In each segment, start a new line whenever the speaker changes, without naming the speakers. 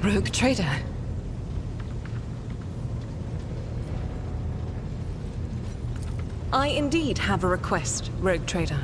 Rogue trader. I indeed have a request, Rogue trader.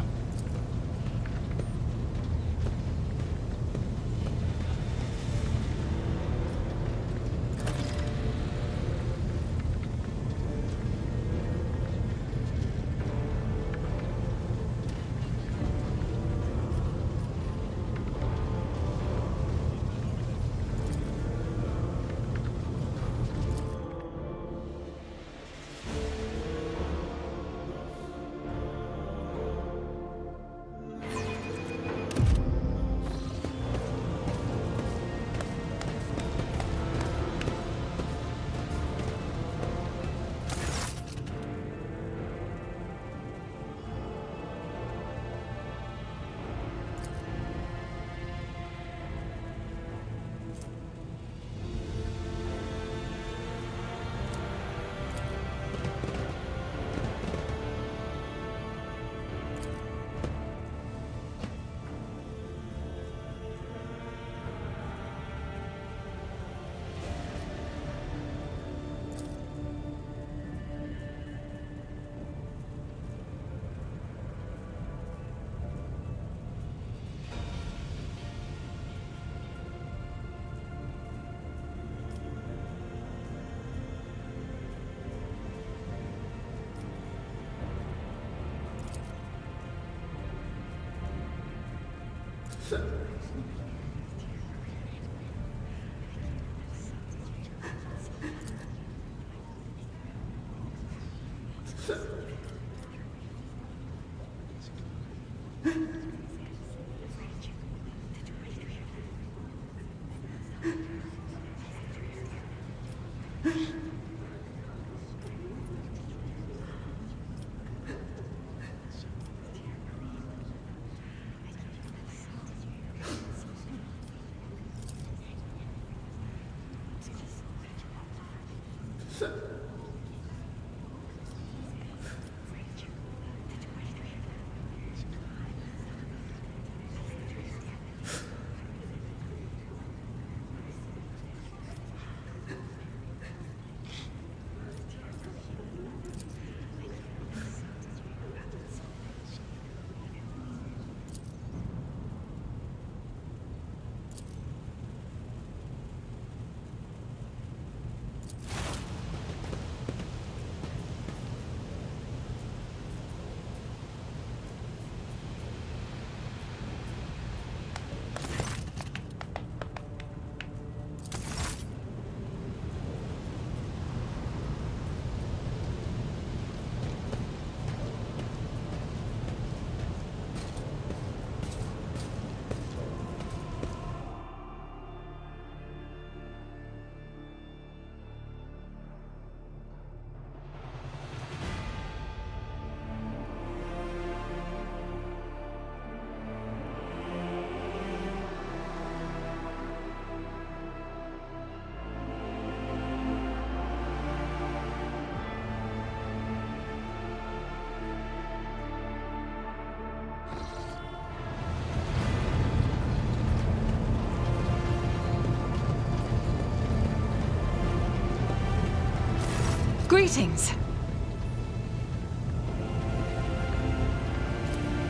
Greetings.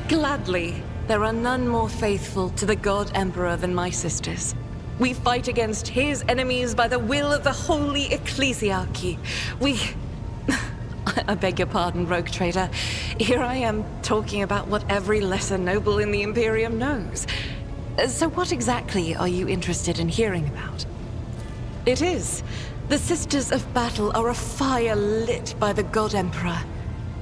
Gladly, there are none more faithful to the God Emperor than my sisters. We fight against his enemies by the will of the Holy Ecclesiarchy. I beg your pardon, Rogue Trader. Here I am talking about what every lesser noble in the Imperium knows. So what exactly are you interested in hearing about? It is. The Sisters of Battle are a fire lit by the God Emperor.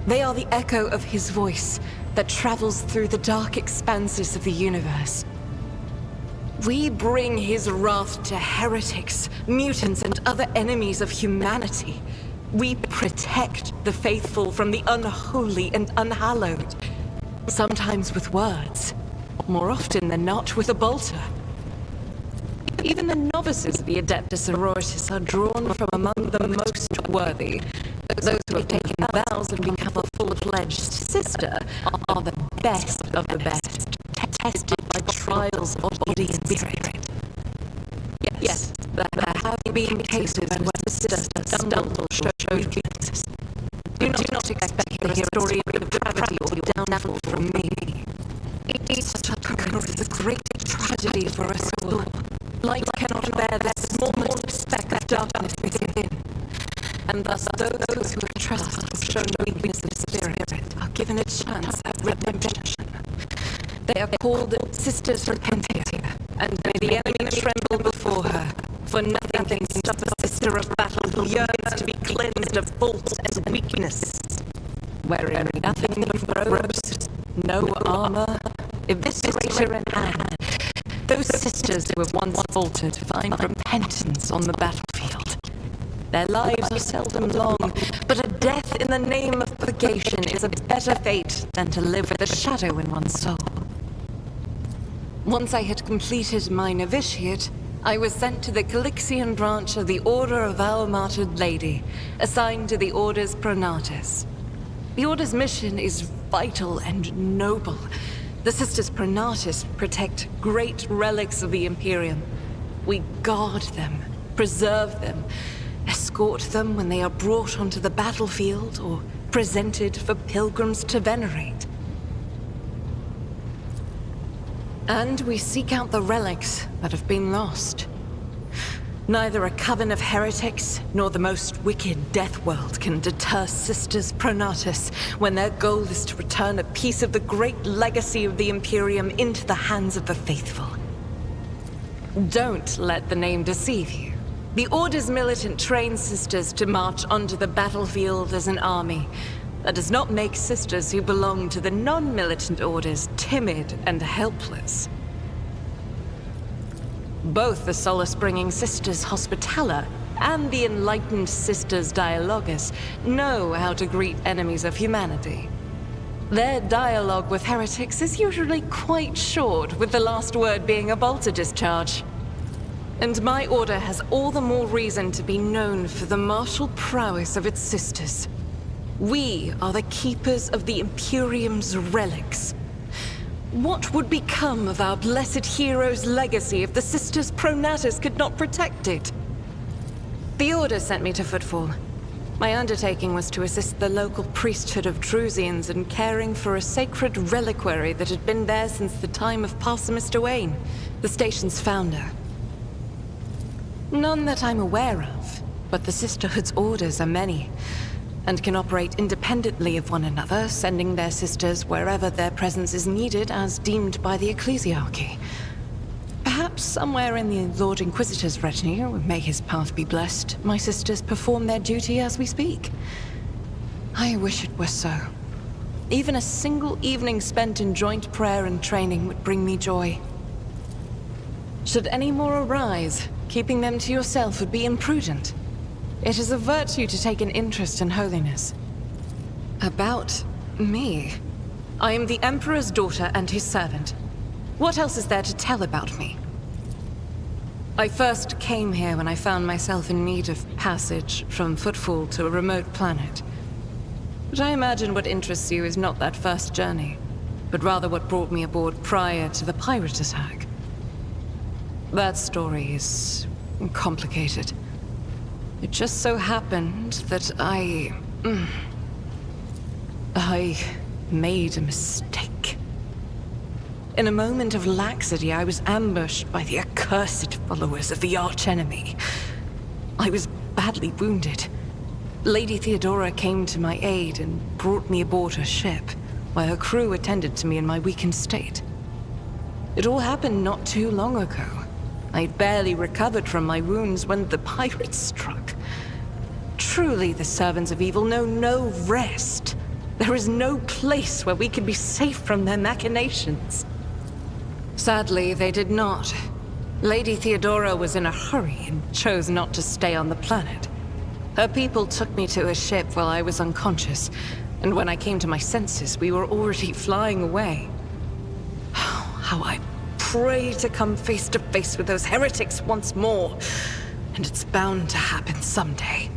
They are the echo of his voice that travels through the dark expanses of the universe. We bring his wrath to heretics, mutants, and other enemies of humanity. We protect the faithful from the unholy and unhallowed. Sometimes with words, more often than not with a bolter. Even the novices of the Adeptus Sororitas are drawn from among the most worthy. Those who have taken vows and become a full-fledged sister are the best of the best, tested by trials of body and spirit. Yes, There have been cases where sisters stumble show weakness. Do not expect to hear a story of depravity or downfall from me. Each occurrence is a great tragedy for us all. Light cannot bear the smallest speck of darkness within. And thus those who trust or show no weakness of spirit are given a chance at redemption. They are called Sisters Repentia, and may the enemy tremble before her, for nothing can stop a sister of battle who yearns to be cleansed of fault and weakness. Wearing nothing but robes, no armor, eviscerator in hand, those sisters who have once faltered find repentance on the battlefield. Their lives are seldom long, but a death in the name of purgation is a better fate than to live with a shadow in one's soul. Once I had completed my novitiate, I was sent to the Calixian branch of the Order of Our Martyred Lady, assigned to the Orders Pronatus. The Order's mission is vital and noble. The Sisters Pronatus protect great relics of the Imperium. We guard them, preserve them, escort them when they are brought onto the battlefield or presented for pilgrims to venerate. And we seek out the relics that have been lost. Neither a coven of heretics nor the most wicked death world can deter Sisters Pronatus when their goal is to return a piece of the great legacy of the Imperium into the hands of the faithful. Don't let the name deceive you. The Order's militant trains sisters to march onto the battlefield as an army. That does not make sisters who belong to the non-militant orders timid and helpless. Both the solace-bringing Sisters Hospitaller and the enlightened Sisters Dialogus know how to greet enemies of humanity. Their dialogue with heretics is usually quite short, with the last word being a bolter discharge. And my order has all the more reason to be known for the martial prowess of its sisters. We are the keepers of the Imperium's relics. What would become of our blessed hero's legacy if the Sisters Pronatus could not protect it? The Order sent me to Footfall. My undertaking was to assist the local priesthood of Drusians in caring for a sacred reliquary that had been there since the time of Parsimus Duane, the station's founder. None that I'm aware of, but the Sisterhood's orders are many, and can operate independently of one another, sending their sisters wherever their presence is needed as deemed by the ecclesiarchy. Perhaps somewhere in the Lord Inquisitor's retinue, may his path be blessed, my sisters perform their duty as we speak. I wish it were so. Even a single evening spent in joint prayer and training would bring me joy. Should any more arise, keeping them to yourself would be imprudent. It is a virtue to take an interest in holiness. About me? I am the Emperor's daughter and his servant. What else is there to tell about me? I first came here when I found myself in need of passage from Footfall to a remote planet. But I imagine what interests you is not that first journey, but rather what brought me aboard prior to the pirate attack. That story is complicated. It just so happened that I made a mistake. In a moment of laxity, I was ambushed by the accursed followers of the archenemy. I was badly wounded. Lady Theodora came to my aid and brought me aboard her ship, while her crew attended to me in my weakened state. It all happened not too long ago. I'd barely recovered from my wounds when the pirates struck. Truly, the servants of evil know no rest. There is no place where we can be safe from their machinations. Sadly, they did not. Lady Theodora was in a hurry and chose not to stay on the planet. Her people took me to a ship while I was unconscious, and when I came to my senses, we were already flying away. How I pray to come face to face with those heretics once more, and it's bound to happen someday.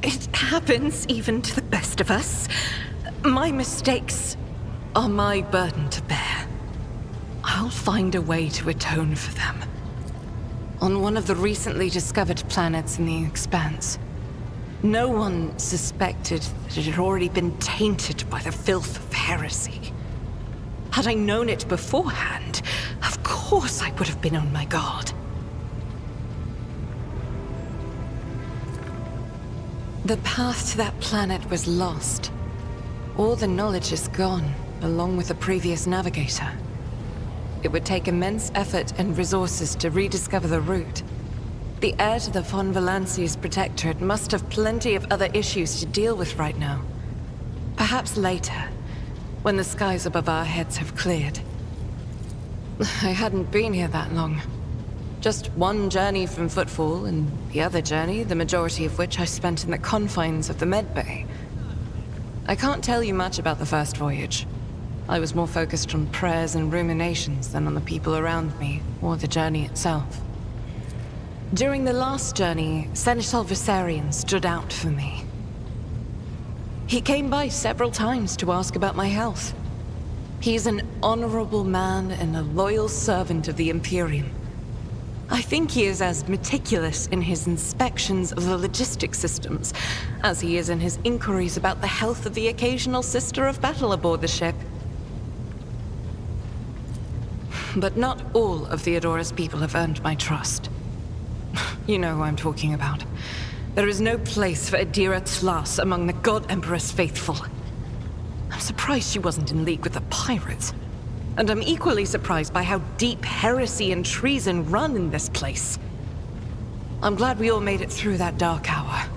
It happens even to the best of us. My mistakes are my burden to bear. I'll find a way to atone for them. On one of the recently discovered planets in the Expanse, no one suspected that it had already been tainted by the filth of heresy. Had I known it beforehand, of course I would have been on my guard. The path to that planet was lost. All the knowledge is gone, along with the previous navigator. It would take immense effort and resources to rediscover the route. The heir to the von Valancius Protectorate must have plenty of other issues to deal with right now. Perhaps later, when the skies above our heads have cleared. I hadn't been here that long. Just one journey from Footfall, and the other journey, the majority of which I spent in the confines of the medbay. I can't tell you much about the first voyage. I was more focused on prayers and ruminations than on the people around me, or the journey itself. During the last journey, Seneschal Viserion stood out for me. He came by several times to ask about my health. He's an honorable man and a loyal servant of the Imperium. I think he is as meticulous in his inspections of the logistics systems as he is in his inquiries about the health of the occasional sister of battle aboard the ship. But not all of Theodora's people have earned my trust. You know who I'm talking about. There is no place for Adira Tlas among the God Emperor's faithful. I'm surprised she wasn't in league with the pirates. And I'm equally surprised by how deep heresy and treason run in this place. I'm glad we all made it through that dark hour.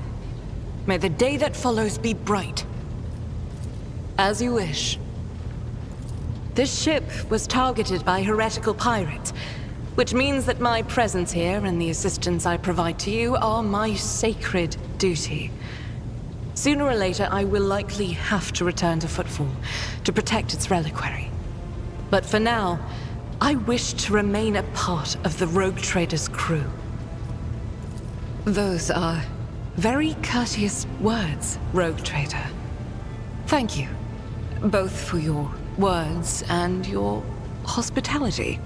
May the day that follows be bright. As you wish. This ship was targeted by heretical pirates, which means that my presence here and the assistance I provide to you are my sacred duty. Sooner or later, I will likely have to return to Footfall to protect its reliquary. But for now, I wish to remain a part of the Rogue Trader's crew. Those are very courteous words, Rogue Trader. Thank you, both for your words and your hospitality.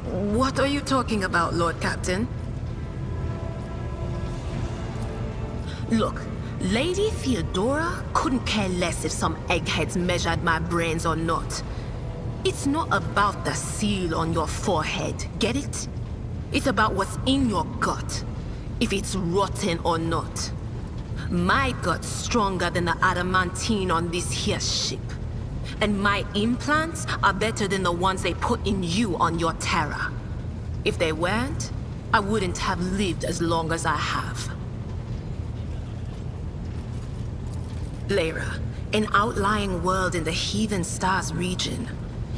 What are you talking about, Lord Captain? Look, Lady Theodora couldn't care less if some eggheads measured my brains or not. It's not about the seal on your forehead, get it? It's about what's in your gut, if it's rotten or not. My gut's stronger than the adamantine on this here ship. And my implants are better than the ones they put in you on your Terra. If they weren't, I wouldn't have lived as long as I have. Lyra, an outlying world in the Heathen Stars region.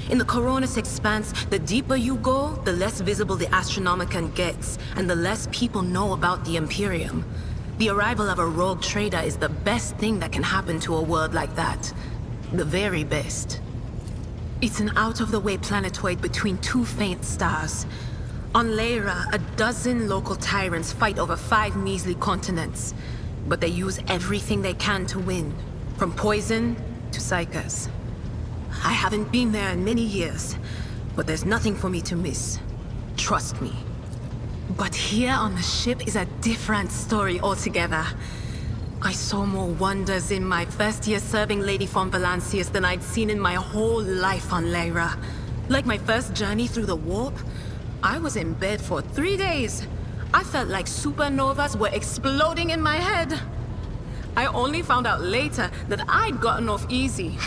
In the Coronis Expanse, the deeper you go, the less visible the Astronomicon gets, and the less people know about the Imperium. The arrival of a rogue trader is the best thing that can happen to a world like that. The very best. It's an out-of-the-way planetoid between two faint stars. On Lyra, a dozen local tyrants fight over 5 measly continents. But they use everything they can to win, from poison to psychers. I haven't been there in many years, but there's nothing for me to miss. Trust me. But here on the ship is a different story altogether. I saw more wonders in my first year serving Lady von Valancius than I'd seen in my whole life on Lyra. Like my first journey through the warp, I was in bed for 3 days. I felt like supernovas were exploding in my head. I only found out later that I'd gotten off easy.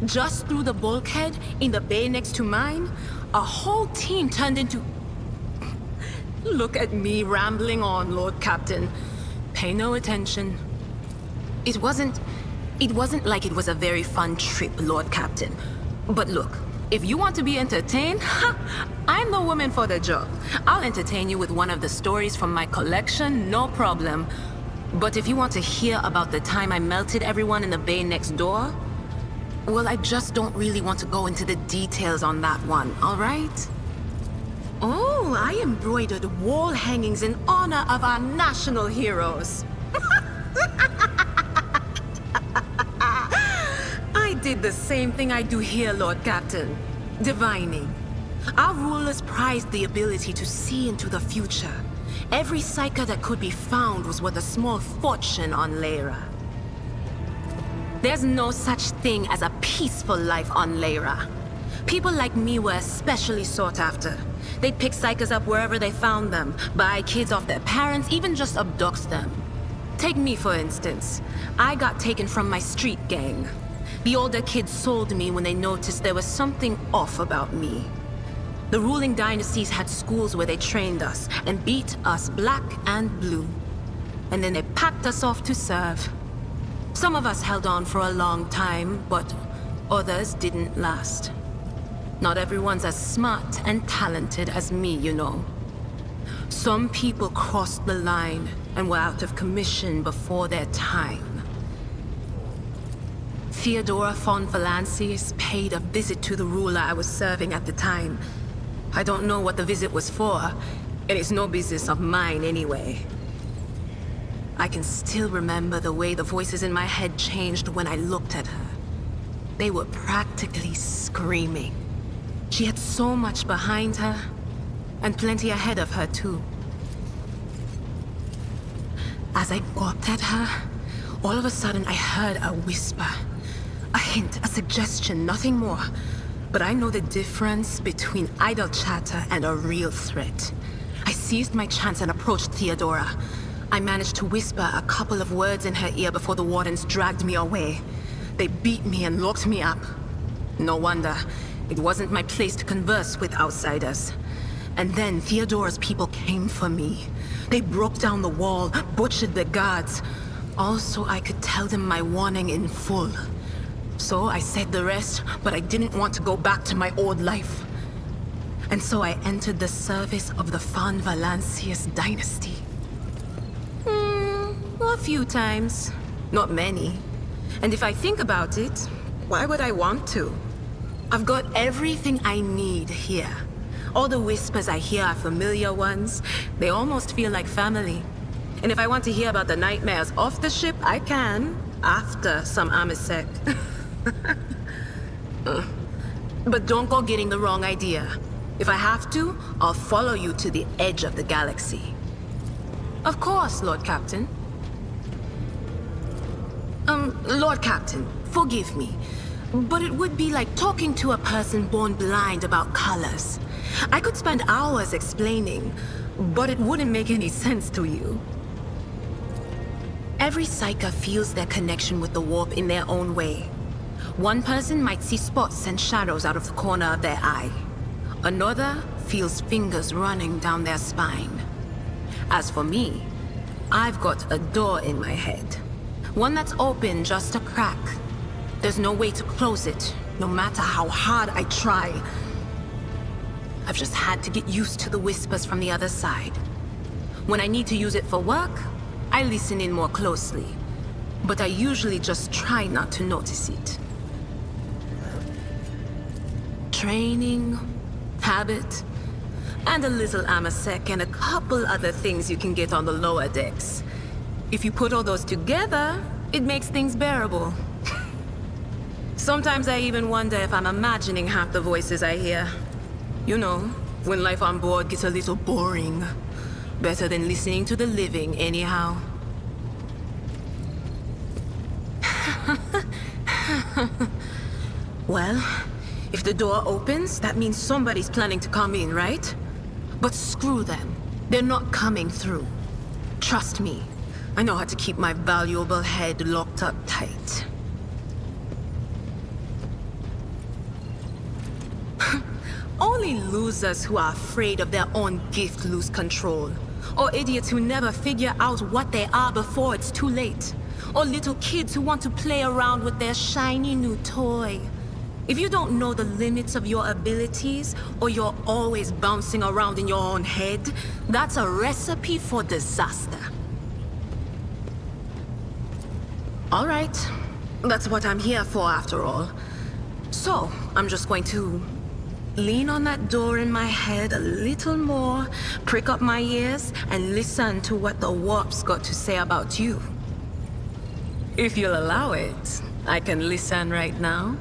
Just through the bulkhead, in the bay next to mine, a whole team turned into... Look at me rambling on, Lord Captain. Pay no attention. It wasn't like it was a very fun trip, Lord Captain. But look, if you want to be entertained, I'm the woman for the job. I'll entertain you with one of the stories from my collection, no problem. But if you want to hear about the time I melted everyone in the bay next door, well, I just don't really want to go into the details on that one, all right? Oh, I embroidered wall hangings in honor of our national heroes. I did the same thing I do here, Lord Captain. Divining. Our rulers prized the ability to see into the future. Every psyker that could be found was worth a small fortune on Lyra. There's no such thing as a peaceful life on Lyra. People like me were especially sought after. They'd pick psychers up wherever they found them, buy kids off their parents, even just abduct them. Take me, for instance. I got taken from my street gang. The older kids sold me when they noticed there was something off about me. The ruling dynasties had schools where they trained us and beat us black and blue. And then they packed us off to serve. Some of us held on for a long time, but others didn't last. Not everyone's as smart and talented as me, you know. Some people crossed the line and were out of commission before their time. Theodora von Valancius paid a visit to the ruler I was serving at the time. I don't know what the visit was for, and it's no business of mine anyway. I can still remember the way the voices in my head changed when I looked at her. They were practically screaming. She had so much behind her, and plenty ahead of her, too. As I gawped at her, all of a sudden I heard a whisper. A hint, a suggestion, nothing more. But I know the difference between idle chatter and a real threat. I seized my chance and approached Theodora. I managed to whisper a couple of words in her ear before the wardens dragged me away. They beat me and locked me up. No wonder. It wasn't my place to converse with outsiders. And then Theodora's people came for me. They broke down the wall, butchered the guards. All so I could tell them my warning in full. So I said the rest, but I didn't want to go back to my old life. And so I entered the service of the von Valancius dynasty. A few times. Not many. And if I think about it, why would I want to? I've got everything I need here. All the whispers I hear are familiar ones. They almost feel like family. And if I want to hear about the nightmares off the ship, I can. After some Amisec. But don't go getting the wrong idea. If I have to, I'll follow you to the edge of the galaxy. Of course, Lord Captain. Lord Captain, forgive me, but it would be like talking to a person born blind about colors. I could spend hours explaining, but it wouldn't make any sense to you. Every Psyker feels their connection with the warp in their own way. One person might see spots and shadows out of the corner of their eye. Another feels fingers running down their spine. As for me, I've got a door in my head. One that's open just a crack. There's no way to close it, no matter how hard I try. I've just had to get used to the whispers from the other side. When I need to use it for work, I listen in more closely. But I usually just try not to notice it. Training, habit, and a little amasec and a couple other things you can get on the lower decks. If you put all those together, it makes things bearable. Sometimes I even wonder if I'm imagining half the voices I hear. You know, when life on board gets a little boring. Better than listening to the living, anyhow. Well, if the door opens, that means somebody's planning to come in, right? But screw them. They're not coming through. Trust me, I know how to keep my valuable head locked up tight. Only losers who are afraid of their own gift lose control. Or idiots who never figure out what they are before it's too late. Or little kids who want to play around with their shiny new toy. If you don't know the limits of your abilities, or you're always bouncing around in your own head, that's a recipe for disaster. All right, that's what I'm here for after all. So, I'm just going to lean on that door in my head a little more, prick up my ears, and listen to what the warp's got to say about you. If you'll allow it, I can listen right now.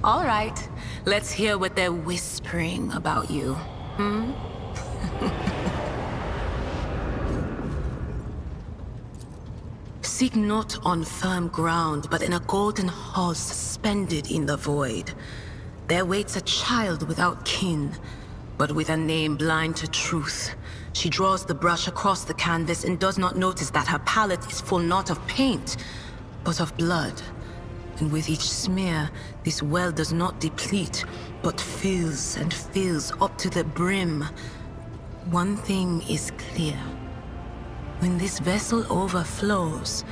All right, let's hear what they're whispering about you, Seek not on firm ground, but in a golden hall suspended in the void. There waits a child without kin, but with a name blind to truth. She draws the brush across the canvas and does not notice that her palette is full not of paint, but of blood. And with each smear, this well does not deplete, but fills and fills up to the brim. One thing is clear. When this vessel overflows,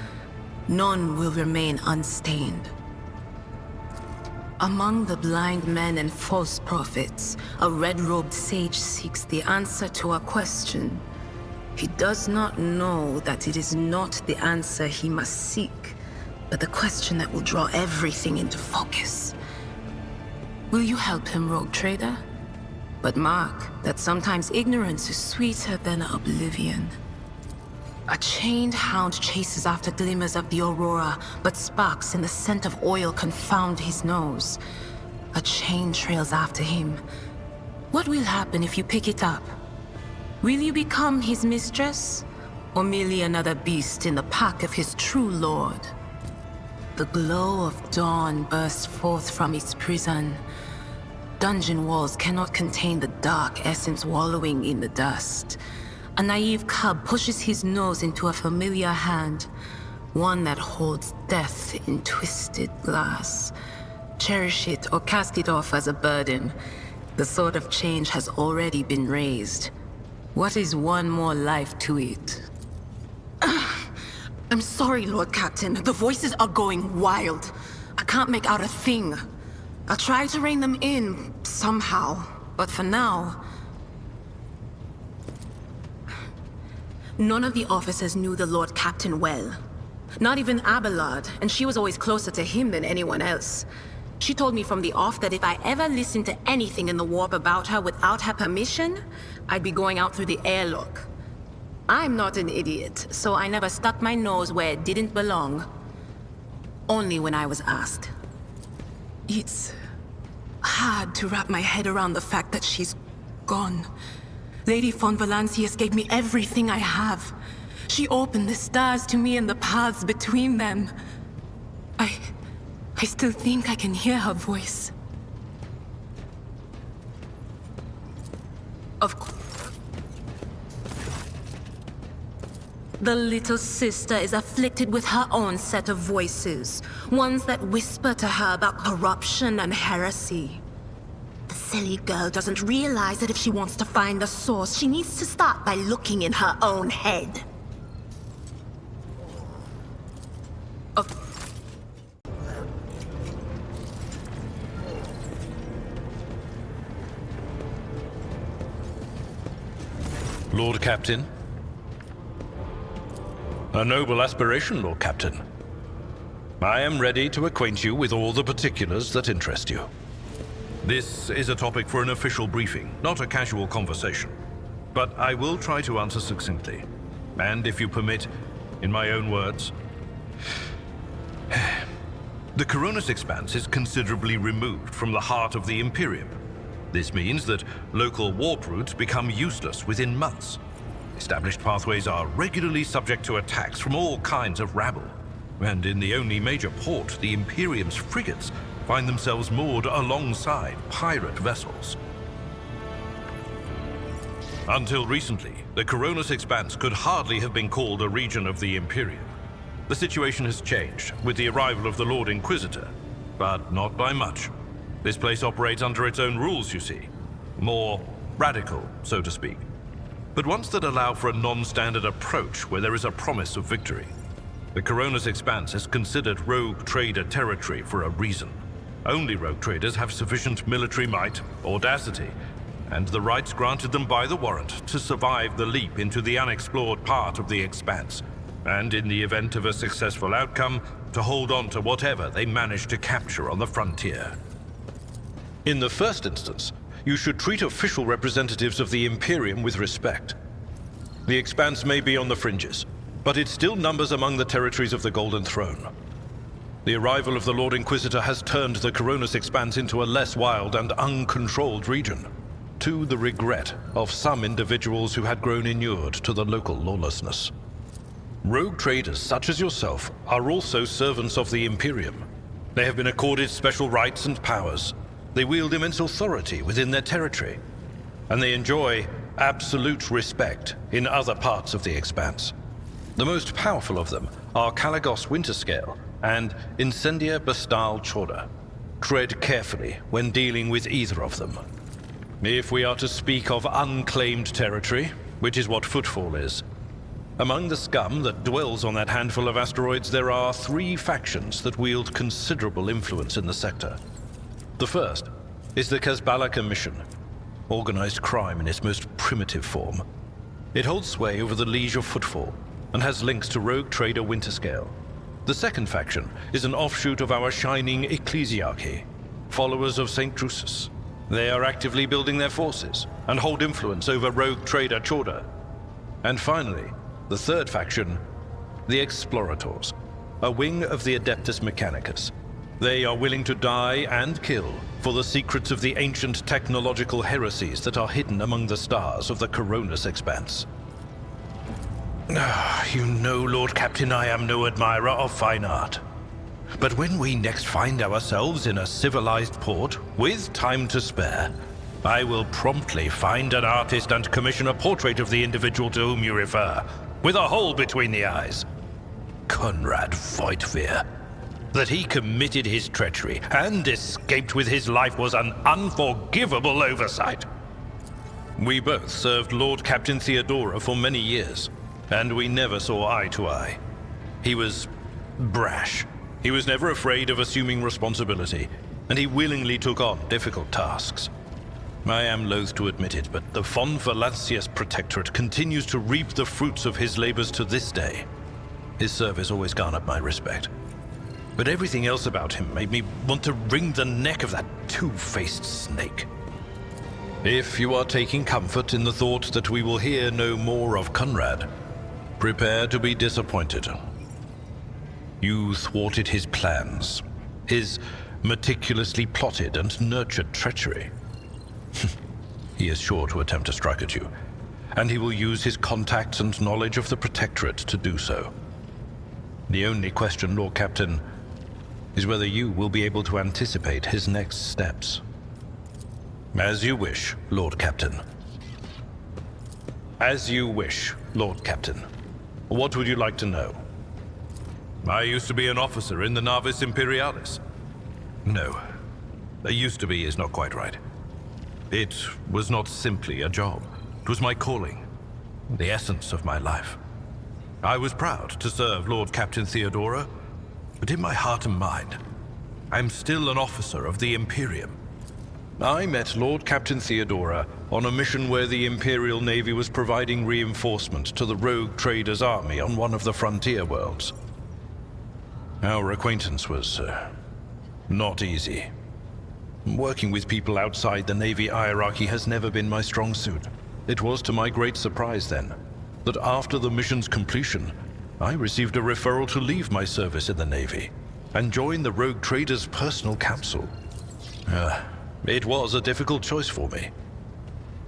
none will remain unstained. Among the blind men and false prophets, a red-robed sage seeks the answer to a question. He does not know that it is not the answer he must seek, but the question that will draw everything into focus. Will you help him, rogue trader? But mark that sometimes ignorance is sweeter than oblivion. A chained hound chases after glimmers of the aurora, but sparks in the scent of oil confound his nose. A chain trails after him. What will happen if you pick it up? Will you become his mistress, or merely another beast in the pack of his true lord? The glow of dawn bursts forth from its prison. Dungeon walls cannot contain the dark essence wallowing in the dust. A naive cub pushes his nose into a familiar hand, one that holds death in twisted glass. Cherish it or cast it off as a burden. The sword of change has already been raised. What is one more life to it? I'm sorry, Lord Captain. The voices are going wild. I can't make out a thing. I'll try to rein them in, somehow. But for now... None of the officers knew the Lord Captain well. Not even Abelard, and she was always closer to him than anyone else. She told me from the off that if I ever listened to anything in the warp about her without her permission, I'd be going out through the airlock. I'm not an idiot, so I never stuck my nose where it didn't belong. Only when I was asked. hard to wrap my head around the fact that she's gone. Lady von Valancius gave me everything I have. She opened the stars to me and the paths between them. I still think I can hear her voice. Of course. The little sister is afflicted with her own set of voices, ones that whisper to her about corruption and heresy. The silly girl doesn't realize that if she wants to find the source, she needs to start by looking in her own head.
Lord Captain? A noble aspiration, Lord Captain. I am ready to acquaint you with all the particulars that interest you. This is a topic for an official briefing, not a casual conversation. But I will try to answer succinctly. And if you permit, in my own words, the Coronis Expanse is considerably removed from the heart of the Imperium. This means that local warp routes become useless within months. Established pathways are regularly subject to attacks from all kinds of rabble. And in the only major port, the Imperium's frigates find themselves moored alongside pirate vessels. Until recently, the Coronis Expanse could hardly have been called a region of the Imperium. The situation has changed with the arrival of the Lord Inquisitor, but not by much. This place operates under its own rules, you see. More radical, so to speak. But ones that allow for a non-standard approach where there is a promise of victory. The Coronis Expanse is considered rogue trader territory for a reason. Only rogue traders have sufficient military might, audacity, and the rights granted them by the warrant to survive the leap into the unexplored part of the Expanse, and in the event of a successful outcome, to hold on to whatever they manage to capture on the frontier. In the first instance, you should treat official representatives of the Imperium with respect. The Expanse may be on the fringes, but it still numbers among the territories of the Golden Throne. The arrival of the Lord Inquisitor has turned the Coronis Expanse into a less wild and uncontrolled region, to the regret of some individuals who had grown inured to the local lawlessness. Rogue traders such as yourself are also servants of the Imperium. They have been accorded special rights and powers. They wield immense authority within their territory, and they enjoy absolute respect in other parts of the Expanse. The most powerful of them are Kalagos Winterscale and Incendia Bastal Chorda. Tread carefully when dealing with either of them. If we are to speak of unclaimed territory, which is what Footfall is, among the scum that dwells on that handful of asteroids, there are 3 factions that wield considerable influence in the sector. The first is the Kazbala Commission, organized crime in its most primitive form. It holds sway over the Liege of Footfall and has links to rogue trader Winterscale. The second faction is an offshoot of our shining ecclesiarchy, followers of St. Drusus. They are actively building their forces and hold influence over rogue trader Chorda. And finally, the third faction, the Explorators, a wing of the Adeptus Mechanicus. They are willing to die and kill for the secrets of the ancient technological heresies that are hidden among the stars of the Coronis Expanse. You know, Lord Captain, I am no admirer of fine art. But when we next find ourselves in a civilized port, with time to spare, I will promptly find an artist and commission a portrait of the individual to whom you refer, with a hole between the eyes. Conrad Voigtveer. That he committed his treachery and escaped with his life was an unforgivable oversight. We both served Lord Captain Theodora for many years, and we never saw eye to eye. He was brash. He was never afraid of assuming responsibility, and he willingly took on difficult tasks. I am loath to admit it, but the von Valancius Protectorate continues to reap the fruits of his labors to this day. His service always garnered my respect. But everything else about him made me want to wring the neck of that two-faced snake. If you are taking comfort in the thought that we will hear no more of Conrad, prepare to be disappointed. You thwarted his plans, his meticulously plotted and nurtured treachery. He is sure to attempt a strike at you, and he will use his contacts and knowledge of the Protectorate to do so. The only question, Lord Captain, is whether you will be able to anticipate his next steps. As you wish, Lord Captain. As you wish, Lord Captain. What would you like to know? I used to be an officer in the Navis Imperialis. No, used to be is not quite right. It was not simply a job. It was my calling, the essence of my life. I was proud to serve Lord Captain Theodora, but in my heart and mind, I'm still an officer of the Imperium. I met Lord Captain Theodora on a mission where the Imperial Navy was providing reinforcement to the rogue traders' army on one of the frontier worlds. Our acquaintance was not easy. Working with people outside the Navy hierarchy has never been my strong suit. It was to my great surprise then, that after the mission's completion, I received a referral to leave my service in the Navy and join the rogue traders' personal council. It was a difficult choice for me.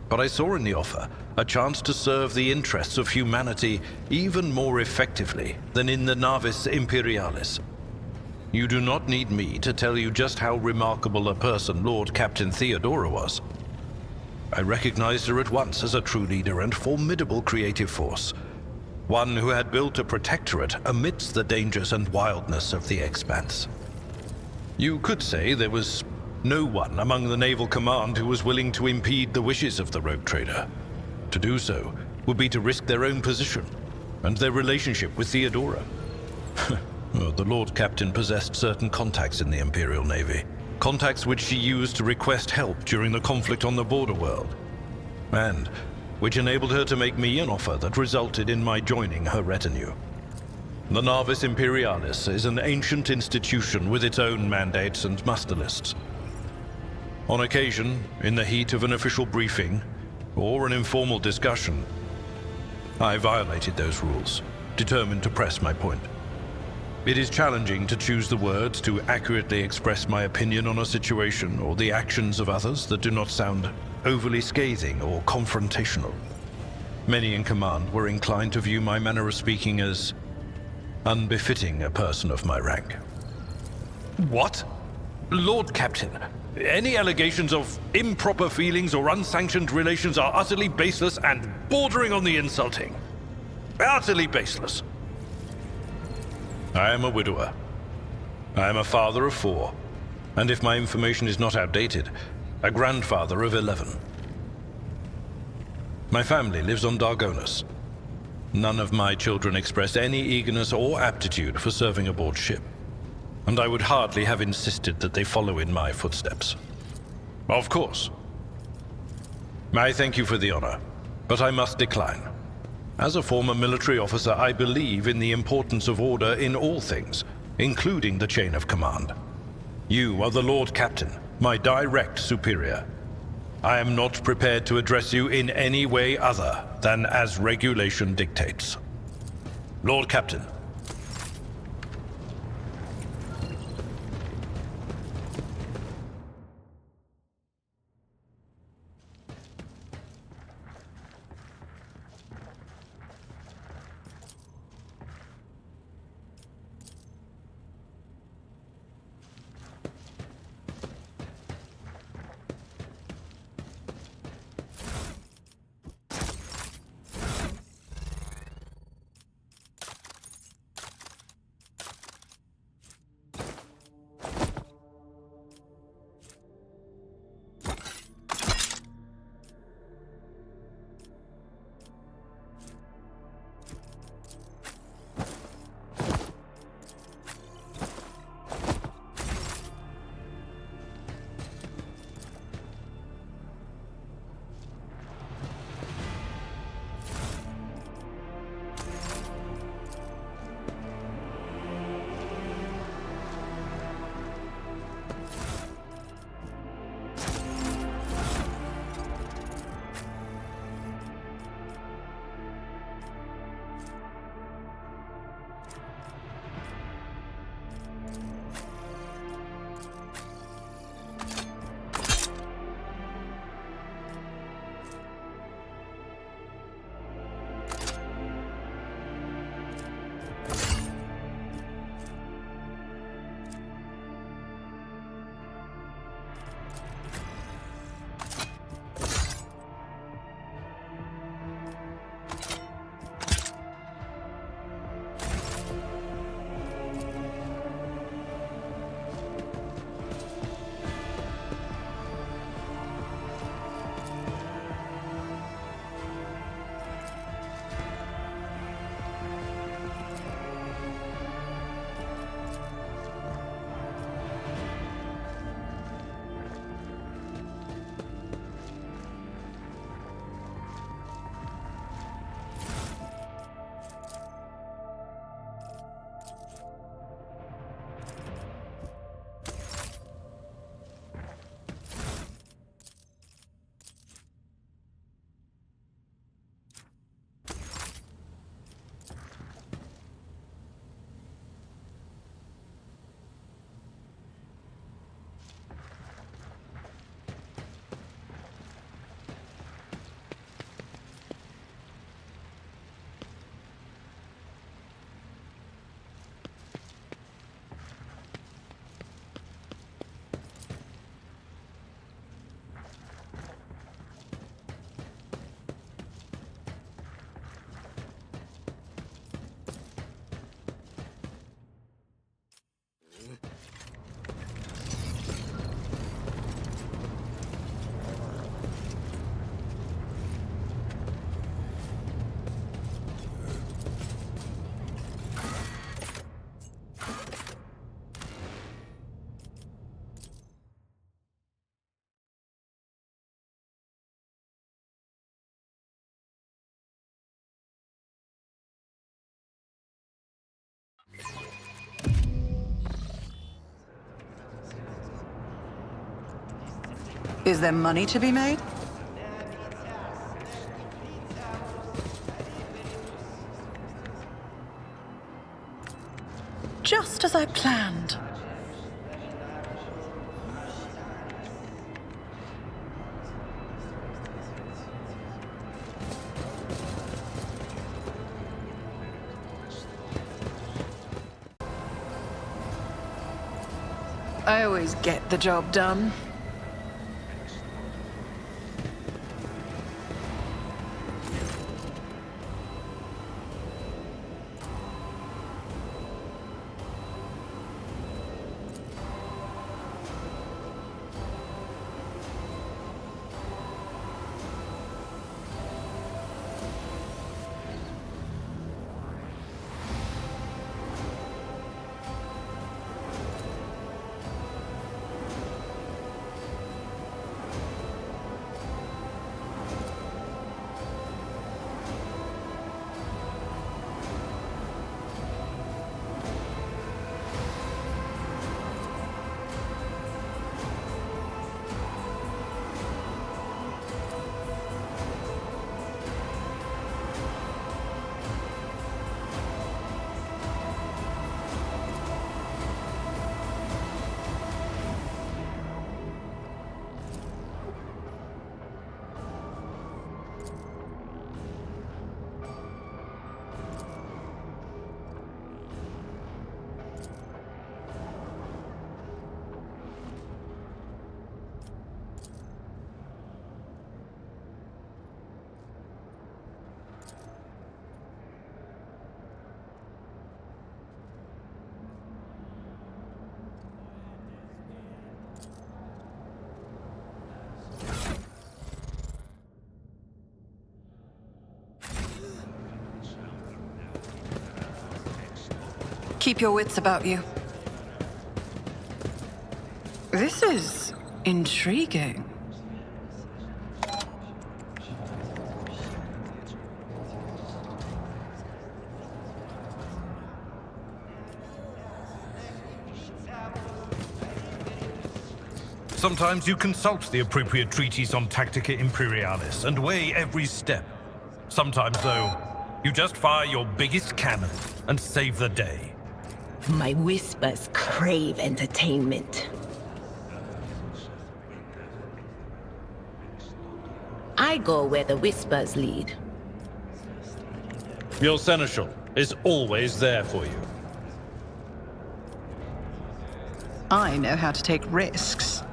But I saw in the offer a chance to serve the interests of humanity even more effectively than in the Navis Imperialis. You do not need me to tell you just how remarkable a person Lord Captain Theodora was. I recognized her at once as a true leader and formidable creative force, one who had built a protectorate amidst the dangers and wildness of the Expanse. You could say there was no one among the naval command who was willing to impede the wishes of the rogue trader. To do so would be to risk their own position and their relationship with Theodora. The Lord Captain possessed certain contacts in the Imperial Navy, contacts which she used to request help during the conflict on the border world, and which enabled her to make me an offer that resulted in my joining her retinue. The Navis Imperialis is an ancient institution with its own mandates and muster lists. On occasion, in the heat of an official briefing or an informal discussion, I violated those rules, determined to press my point. It is challenging to choose the words to accurately express my opinion on a situation or the actions of others that do not sound overly scathing or confrontational. Many in command were inclined to view my manner of speaking as unbefitting a person of my rank. What? Lord Captain, any allegations of improper feelings or unsanctioned relations are utterly baseless and bordering on the insulting. Utterly baseless. I am a widower. I am a father of 4, and if my information is not outdated, a grandfather of 11. My family lives on Dargonus. None of my children express any eagerness or aptitude for serving aboard ship, and I would hardly have insisted that they follow in my footsteps. Of course. I thank you for the honor, but I must decline. As a former military officer, I believe in the importance of order in all things, including the chain of command. You are the Lord Captain, my direct superior. I am not prepared to address you in any way other than as regulation dictates. Lord Captain.
Is there money to be made? Just as I planned. I always get the job done. Keep your wits about you. This is intriguing.
Sometimes you consult the appropriate treatise on Tactica Imperialis and weigh every step. Sometimes, though, you just fire your biggest cannon and save the day.
My whispers crave entertainment. I go where the whispers lead.
Your seneschal is always there for you.
I know how to take risks.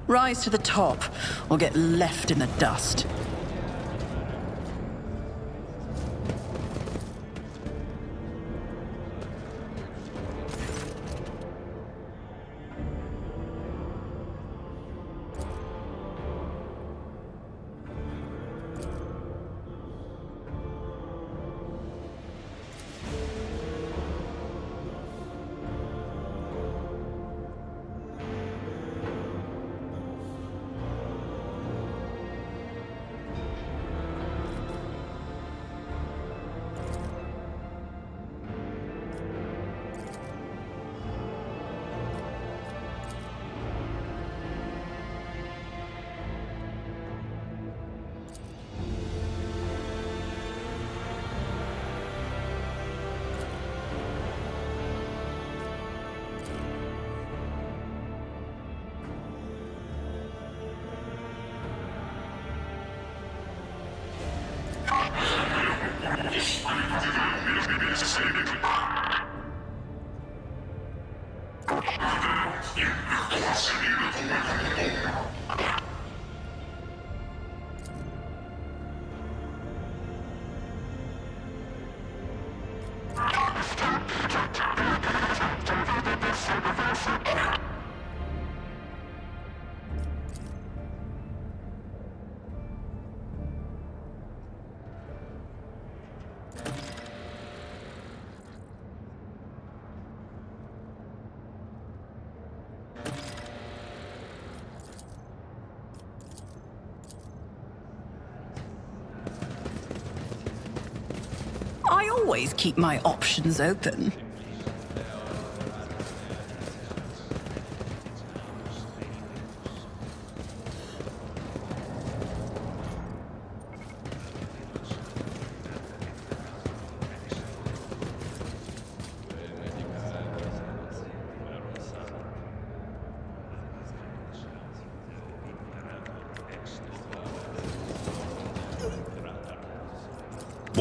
Rise to the top, or get left in the dust. I always keep my options open.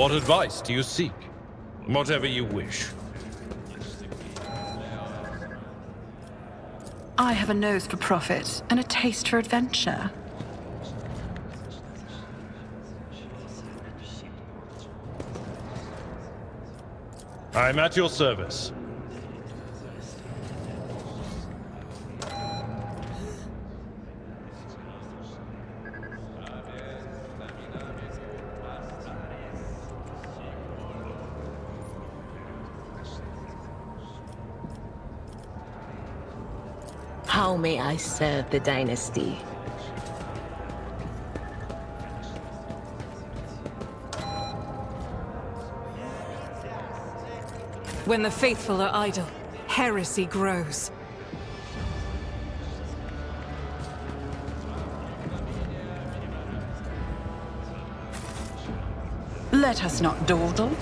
What advice do you seek? Whatever you wish.
I have a nose for profit and a taste for adventure.
I'm at your service.
How may I serve the dynasty?
When the faithful are idle, heresy grows.
Let us not dawdle.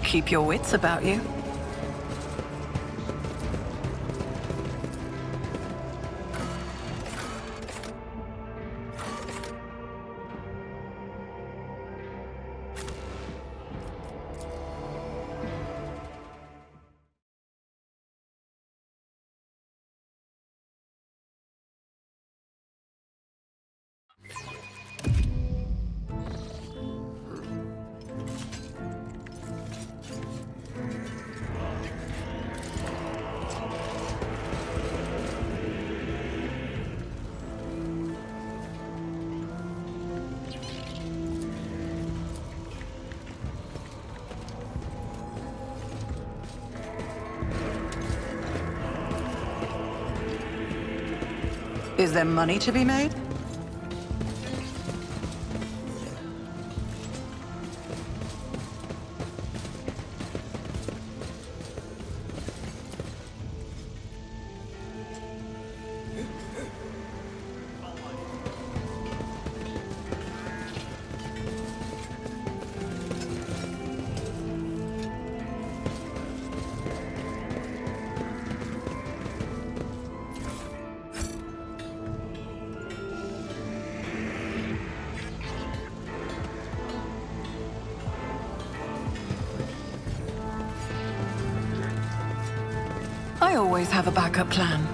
Keep your wits about you. Is there money to be made? I always have a backup plan.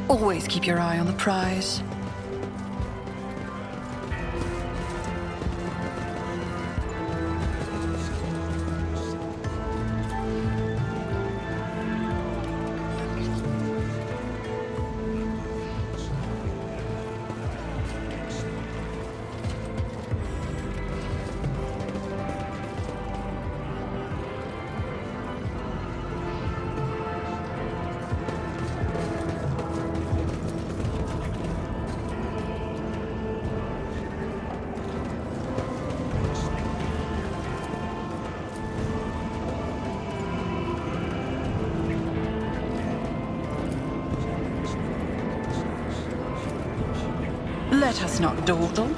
Always keep your eye on the prize. Let us not dawdle.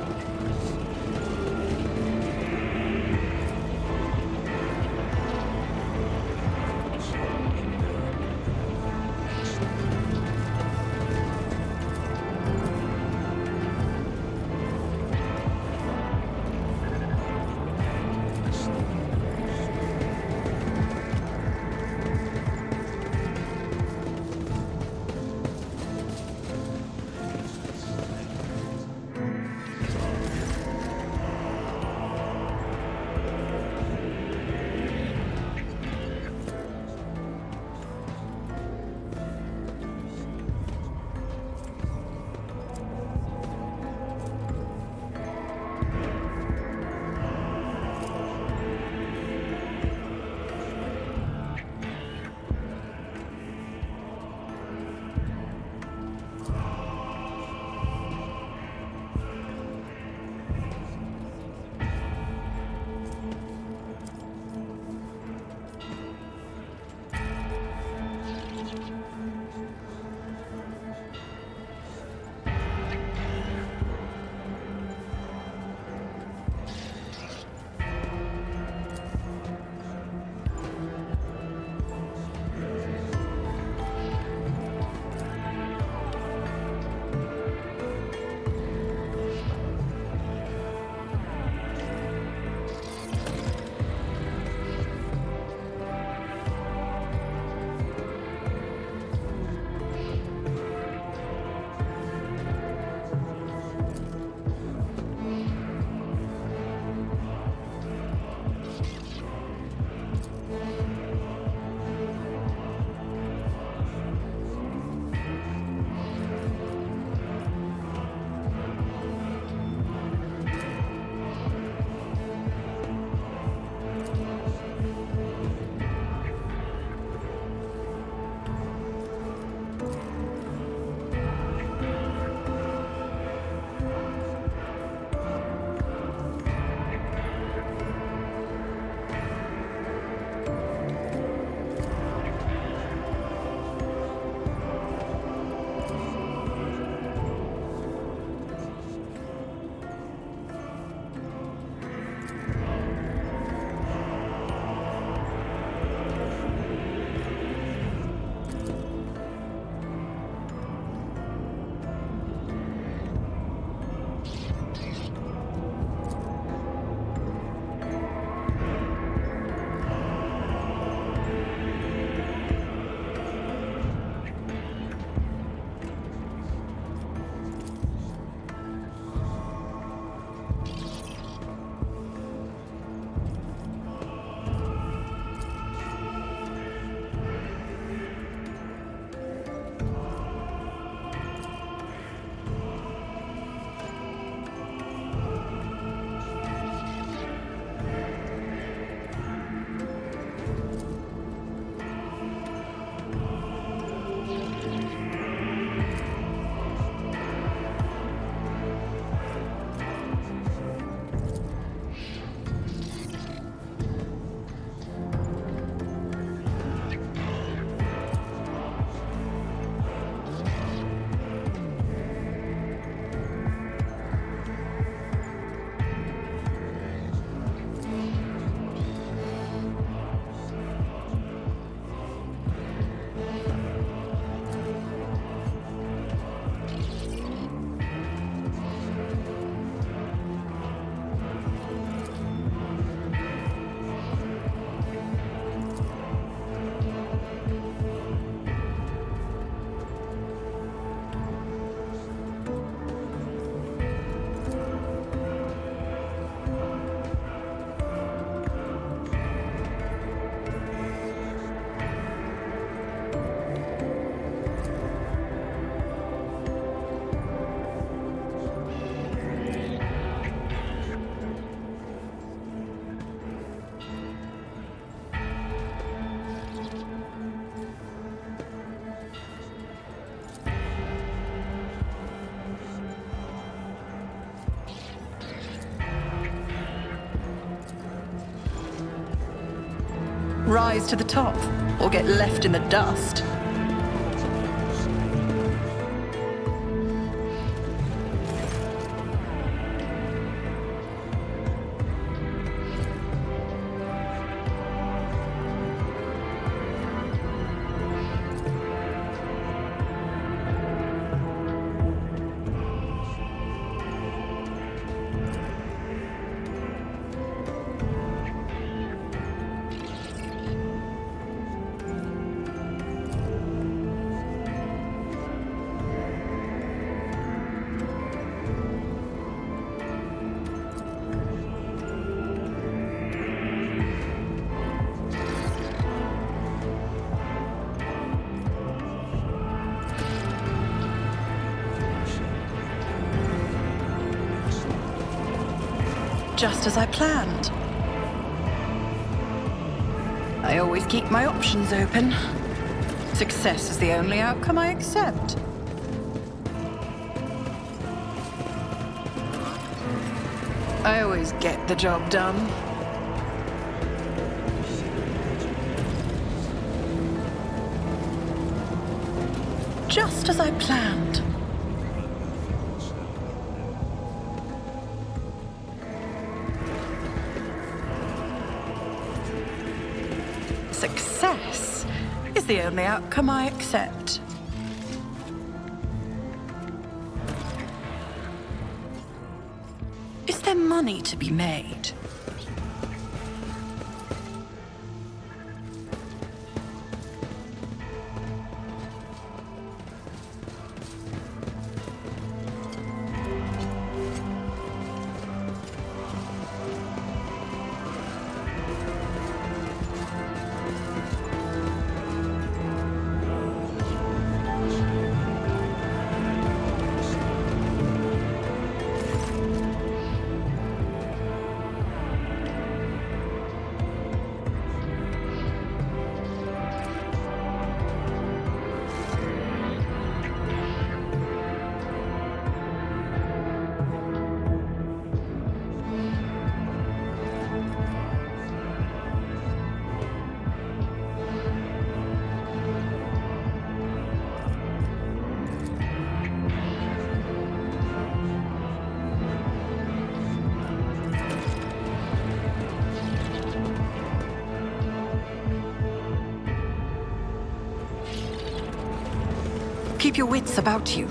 Rise to the top, or get left in the dust. Just as I planned. I always keep my options open. Success is the only outcome I accept. I always get the job done. Just as I planned. Success is the only outcome I accept. Is there money to be made? Keep your wits about you.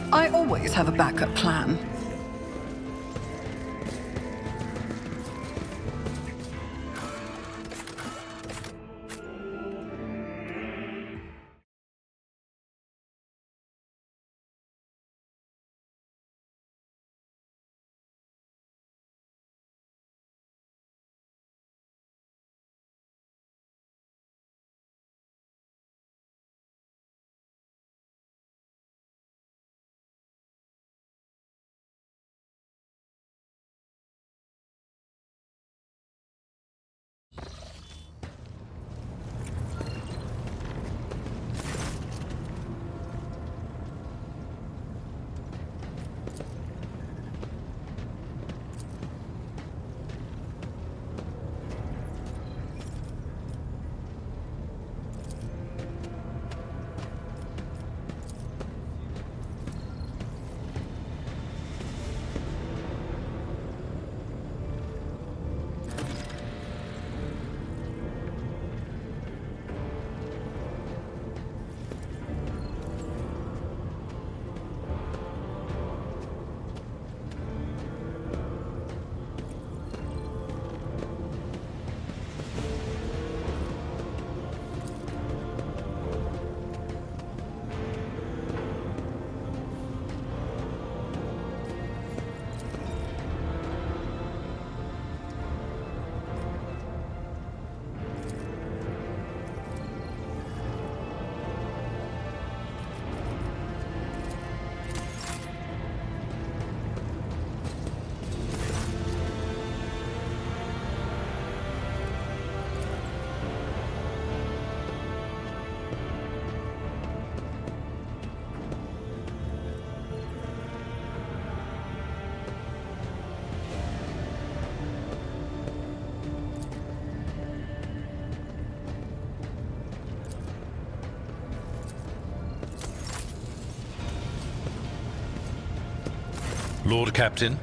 I always have a backup plan.
Lord Captain,